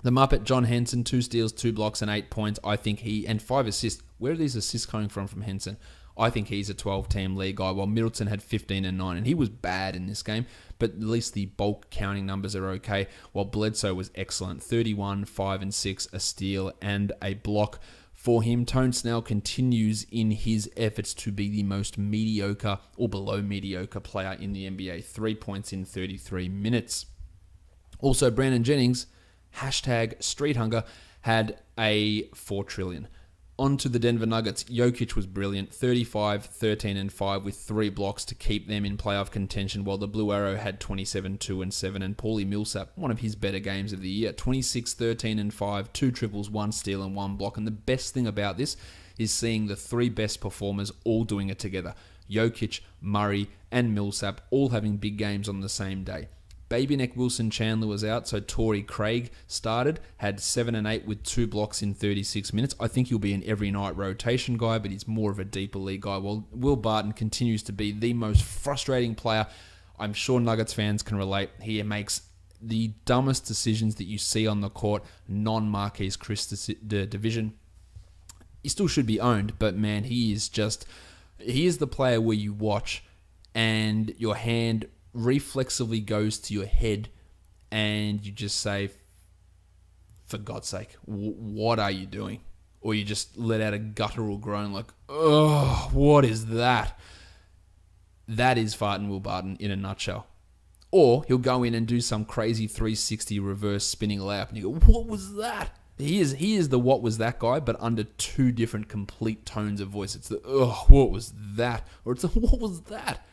The Muppet, John Henson, 2 steals, 2 blocks, and 8 points. I think and 5 assists. Where are these assists coming from Henson? I think he's a 12-team league guy, while Middleton had 15 and 9, and he was bad in this game, but at least the bulk counting numbers are okay, while Bledsoe was excellent. 31, 5 and 6, a steal, and a block for him. Tone Snell continues in his efforts to be the most mediocre or below mediocre player in the NBA. 3 points in 33 minutes. Also, Brandon Jennings, #StreetHunger, had a 4 trillion. On to the Denver Nuggets. Jokic was brilliant. 35, 13, and 5 with 3 blocks to keep them in playoff contention, while the Blue Arrow had 27, 2, and 7. And Paulie Millsap, one of his better games of the year. 26, 13, and 5, 2 triples, 1 steal, and 1 block. And the best thing about this is seeing the 3 best performers all doing it together. Jokic, Murray, and Millsap all having big games on the same day. Baby Neck Wilson Chandler was out, so Torrey Craig started, had 7 and 8 with 2 blocks in 36 minutes. I think he'll be an every night rotation guy, but he's more of a deeper league guy. While Will Barton continues to be the most frustrating player. I'm sure Nuggets fans can relate. He makes the dumbest decisions that you see on the court, non-Marquise Chris division. He still should be owned, but man, he is the player where you watch and your hand reflexively goes to your head and you just say, for God's sake, what are you doing? Or you just let out a guttural groan like, oh, what is that? That is Farton Will Barton in a nutshell. Or he'll go in and do some crazy 360 reverse spinning layup, and you go, what was that? He is the what was that guy, but under two different complete tones of voice. It's the, oh, what was that? Or it's the, what was that?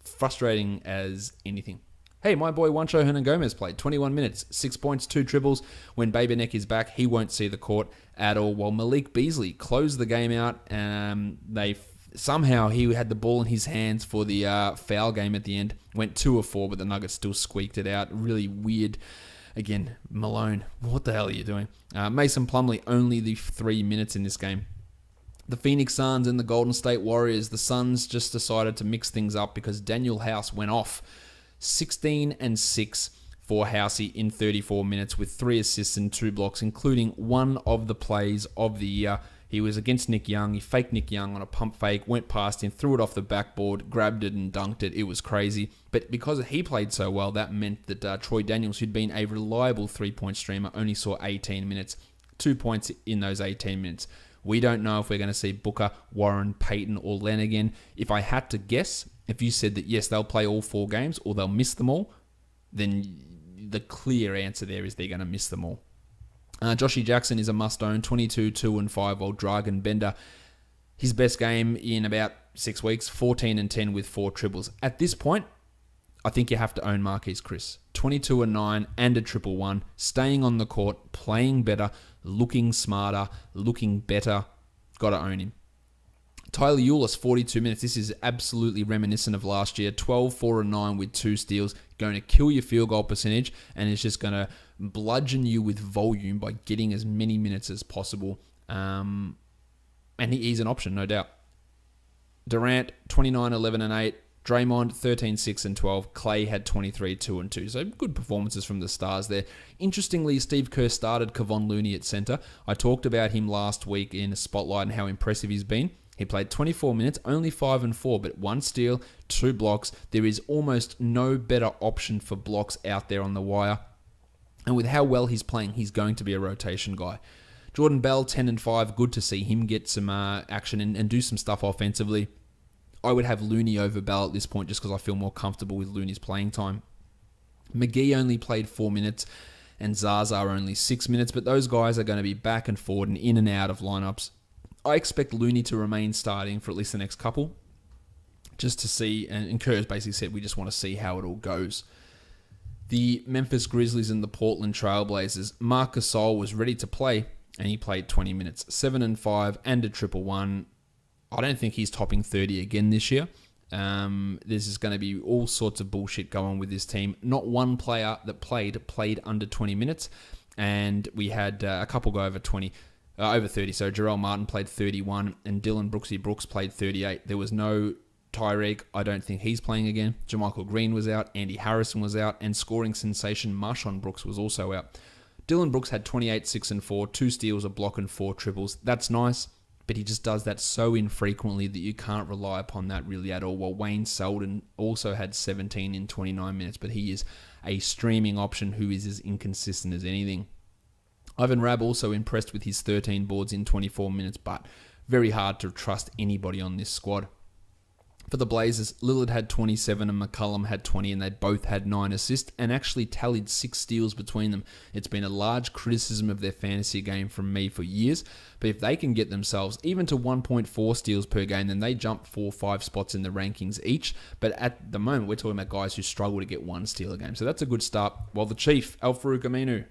Frustrating as anything. Hey, my boy Juancho Hernan Gomez played 21 minutes, 6 points, 2 triples. When Babyneck is back, he won't see the court at all. While Malik Beasley closed the game out, somehow he had the ball in his hands for the foul game at the end. Went 2 of 4, but the Nuggets still squeaked it out. Really weird. Again, Malone, what the hell are you doing? Mason Plumlee, only the 3 minutes in this game. The Phoenix Suns and the Golden State Warriors. The Suns just decided to mix things up because Daniel House went off. 16 and 6 for Housey in 34 minutes with 3 assists and 2 blocks, including one of the plays of the year. He was against Nick Young. He faked Nick Young on a pump fake, went past him, threw it off the backboard, grabbed it and dunked it. It was crazy. But because he played so well, that meant that Troy Daniels, who'd been a reliable three-point streamer, only saw 18 minutes. 2 points in those 18 minutes. We don't know if we're going to see Booker, Warren, Payton, or Len again. If I had to guess, if you said that yes, they'll play all 4 games or they'll miss them all, then the clear answer there is they're going to miss them all. Joshy Jackson is a must-own, 22, 2, and 5, while Dragan Bender, his best game in about 6 weeks, 14 and 10 with 4 triples. At this point, I think you have to own Marquise Chris. 22 and 9 and a 111, staying on the court, playing better, looking smarter, looking better. Got to own him. Tyler Ulis, 42 minutes. This is absolutely reminiscent of last year. 12, 4, and 9 with 2 steals. Going to kill your field goal percentage, and it's just going to bludgeon you with volume by getting as many minutes as possible. And he's an option, no doubt. Durant, 29, 11, and 8. Draymond, 13, 6, and 12. Clay had 23, 2, and 2. So good performances from the stars there. Interestingly, Steve Kerr started Kevon Looney at center. I talked about him last week in a spotlight and how impressive he's been. He played 24 minutes, only 5 and 4, but 1 steal, 2 blocks. There is almost no better option for blocks out there on the wire. And with how well he's playing, he's going to be a rotation guy. Jordan Bell, 10 and 5. Good to see him get some action and do some stuff offensively. I would have Looney over Bell at this point just because I feel more comfortable with Looney's playing time. McGee only played 4 minutes and Zaza only 6 minutes, but those guys are going to be back and forward and in and out of lineups. I expect Looney to remain starting for at least the next couple, just to see, and Kerr's basically said we just want to see how it all goes. The Memphis Grizzlies and the Portland Trailblazers, Marc Gasol was ready to play, and he played 20 minutes, 7 and 5, and a 111. I don't think he's topping 30 again this year. There's just going to be all sorts of bullshit going with this team. Not one player that played under 20 minutes, and we had a couple go over 30. So Jarrell Martin played 31, and Dylan Brooksy Brooks played 38. There was no Tyreek. I don't think he's playing again. JaMychal Green was out. Andy Harrison was out, and scoring sensation Marshawn Brooks was also out. Dylan Brooks had 28, 6, and 4, 2 steals, a block, and 4 triples. That's nice. But he just does that so infrequently that you can't rely upon that really at all. While Wayne Selden also had 17 in 29 minutes, but he is a streaming option who is as inconsistent as anything. Ivan Rabb also impressed with his 13 boards in 24 minutes, but very hard to trust anybody on this squad. For the Blazers, Lillard had 27 and McCollum had 20, and they both had 9 assists and actually tallied 6 steals between them. It's been a large criticism of their fantasy game from me for years, but if they can get themselves even to 1.4 steals per game, then they jump 4-5 spots in the rankings each. But at the moment, we're talking about guys who struggle to get 1 steal a game. So that's a good start. While the Chief, Al-Farouq Aminu,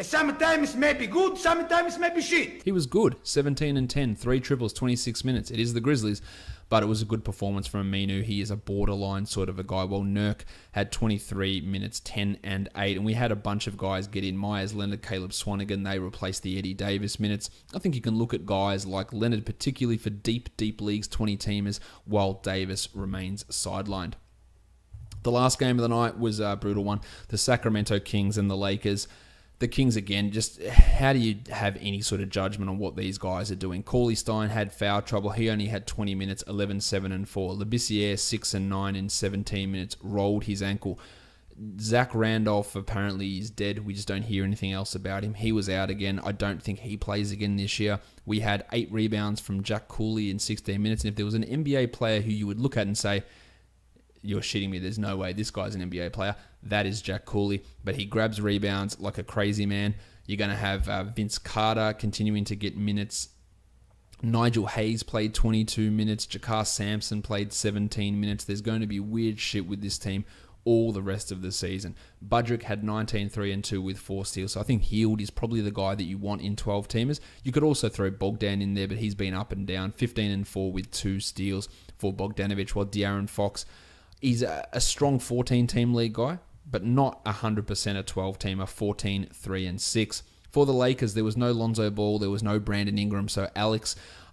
sometimes maybe good, sometimes maybe shit. He was good. 17 and 10, 3 triples, 26 minutes. It is the Grizzlies, but it was a good performance from Aminu. He is a borderline sort of a guy. Well, Nurk had 23 minutes, 10 and 8. And we had a bunch of guys get in. Myers, Leonard, Caleb Swanigan. They replaced the Eddie Davis minutes. I think you can look at guys like Leonard, particularly for deep leagues, 20-teamers, while Davis remains sidelined. The last game of the night was a brutal one. The Sacramento Kings and the Lakers. The Kings, again, just how do you have any sort of judgment on what these guys are doing? Cauley Stein had foul trouble. He only had 20 minutes, 11, 7, and 4. Labissiere, 6 and 9 in 17 minutes, rolled his ankle. Zach Randolph apparently is dead. We just don't hear anything else about him. He was out again. I don't think he plays again this year. We had 8 rebounds from Jack Cooley in 16 minutes. And if there was an NBA player who you would look at and say, you're shitting me, there's no way this guy's an NBA player, that is Jack Cooley. But he grabs rebounds like a crazy man. You're going to have Vince Carter continuing to get minutes. Nigel Hayes played 22 minutes. Jakar Sampson played 17 minutes. There's going to be weird shit with this team all the rest of the season. Budrick had 19, 3 and 2 with 4 steals. So I think Hield is probably the guy that you want in 12-teamers. You could also throw Bogdan in there, but he's been up and down. 15 and 4 with 2 steals for Bogdanovic, while De'Aaron Fox, he's a strong 14-team league guy, but not 100% a 12-teamer, 14, 3 and 6. For the Lakers, there was no Lonzo Ball, there was no Brandon Ingram, so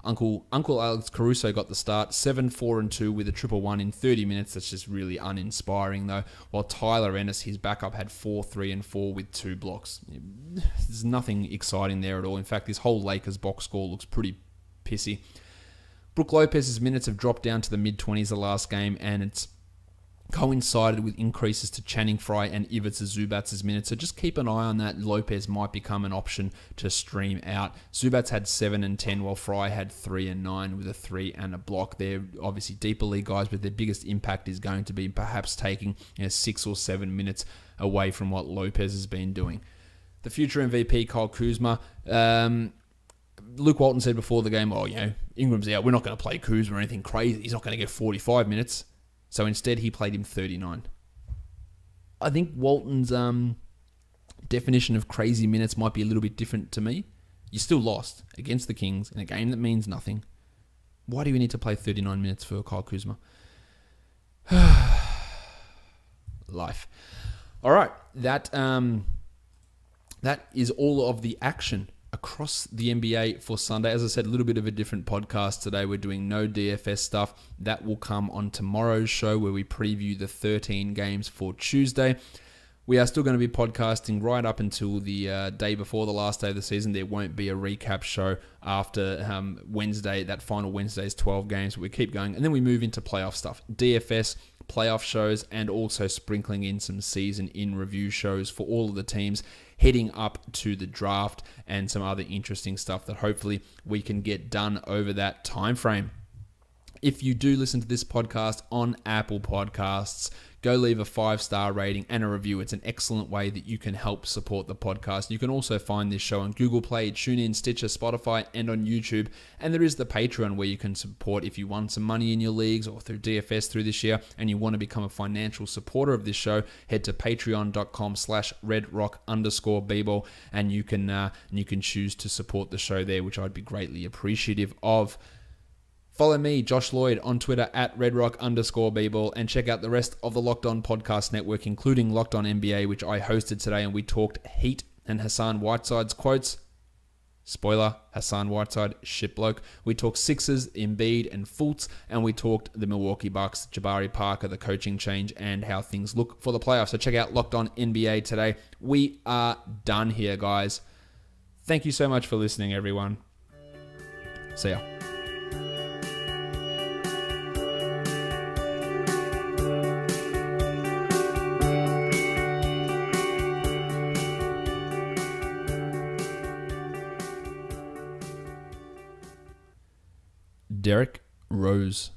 Uncle Alex Caruso got the start, 7, 4 and 2 with a 1-1 in 30 minutes. That's just really uninspiring though. While Tyler Ennis, his backup, had 4, 3 and 4 with 2 blocks. There's nothing exciting there at all. In fact, this whole Lakers box score looks pretty pissy. Brook Lopez's minutes have dropped down to the mid-20s the last game, and it's coincided with increases to Channing Frye and Ivica Zubac's minutes. So just keep an eye on that. Lopez might become an option to stream out. Zubac had 7 and 10, while Frye had 3 and 9 with a 3 and a block. They're obviously deeper league guys, but their biggest impact is going to be perhaps taking 6 or 7 minutes away from what Lopez has been doing. The future MVP, Kyle Kuzma. Luke Walton said before the game, Ingram's out. We're not going to play Kuzma or anything crazy. He's not going to get 45 minutes. So instead, he played him 39. I think Walton's definition of crazy minutes might be a little bit different to me. You still lost against the Kings in a game that means nothing. Why do we need to play 39 minutes for Kyle Kuzma? Life. All right, that is all of the action across the NBA for Sunday. As I said, a little bit of a different podcast today. We're doing no DFS stuff. That will come on tomorrow's show where we preview the 13 games for Tuesday. We are still going to be podcasting right up until the day before the last day of the season. There won't be a recap show after Wednesday. That final Wednesday's 12 games. But we keep going. And then we move into playoff stuff. DFS, playoff shows, and also sprinkling in some season in review shows for all of the teams heading up to the draft, and some other interesting stuff that hopefully we can get done over that time frame. If you do listen to this podcast on Apple Podcasts, go leave a 5-star rating and a review. It's an excellent way that you can help support the podcast. You can also find this show on Google Play, TuneIn, Stitcher, Spotify, and on YouTube. And there is the Patreon where you can support if you want some money in your leagues or through DFS through this year and you want to become a financial supporter of this show. Head to patreon.com/redrock_bball and you can choose to support the show there, which I'd be greatly appreciative of. Follow me, Josh Lloyd, on Twitter at redrock_bball, and check out the rest of the Locked On Podcast Network, including Locked On NBA, which I hosted today, and we talked Heat and Hassan Whiteside's quotes. Spoiler, Hassan Whiteside, shit bloke. We talked Sixers, Embiid, and Fultz, and we talked the Milwaukee Bucks, Jabari Parker, the coaching change, and how things look for the playoffs. So check out Locked On NBA today. We are done here, guys. Thank you so much for listening, everyone. See ya. Derrick Rose.